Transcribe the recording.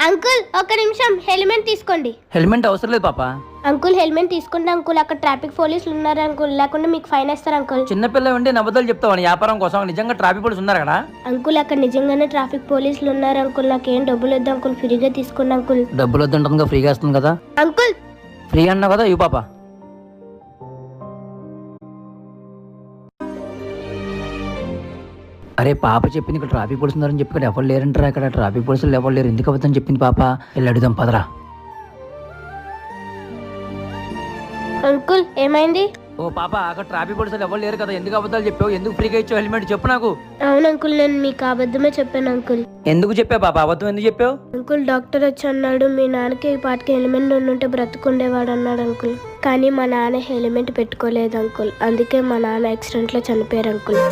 Uncle ఒక నిమిషం helmet తీసుకోండి. హెల్మెట్ అవసరం లేదు పాప. అంకుల్ హెల్మెట్ తీసుకోండి అంకుల్, అక్కడ ట్రాఫిక్ పోలీసులు ఉన్నారు అంకుల్, లేకుండా మీకు ఫైన్ వేస్తారు అంకుల్. చిన్నపిల్ల ఉండి నవ్వుదలు చెప్తావు వ్యాపారం కోసం, నిజంగా ట్రాఫిక్ పోలీసు ఉన్నారు కదా అంకుల్, అక్కడ నిజంగానే ట్రాఫిక్ పోలీసులు ఉన్నారు అంకుల్, నాకేం డబ్బులు వద్దు అంకుల్, ఫ్రీగా తీసుకోండి అంకుల్. డబ్బులు వద్దంటుందిగా, ఫ్రీగా ఇస్తుంది కదా. అంకుల్ ఫ్రీ అన్నావు కదా, ఇవి పాప. అరే పాప చెప్పింది ఇక్కడ ట్రాఫిక్ పోలీసు ఉన్నారని చెప్పి ఇక్కడ ఎవరు లేరంటారా, ఇక్కడ ట్రాఫిక్ పోలీసులు ఎవరు లేరు, ఎందుకు అవుతుందని చెప్పింది పాప. వెళ్ళి అడుగుదాం పదరా. అంకుల్ ఏమైంది? ఓ పాప, అక్కడ ట్రాఫిక్ పోలీసులు ఎవరు లేరు కదా, ఎందుకు అబద్ధాలు చెప్పావు, ఎందుకు ఫ్రీగా ఇచ్చావు హెల్మెట్ చెప్పు నాకు. అవును అంకుల్, నేను మీకు అబద్ధమే చెప్పాను అంకుల్. ఎందుకు చెప్పావు పాప, అబద్ధం ఎందుకు చెప్పావు? అంకుల్ డాక్టర్ వచ్చి అన్నాడు మీ నాన్నకి ఈ పాటికి హెల్మెట్ ఉంటే బ్రతుకుండేవాడు అన్నాడు అంకుల్. కానీ మా నాన్న హెల్మెట్ పెట్టుకోలేదు అంకుల్, అందుకే మా నాన్న యాక్సిడెంట్ లో చనిపోయారు అంకుల్.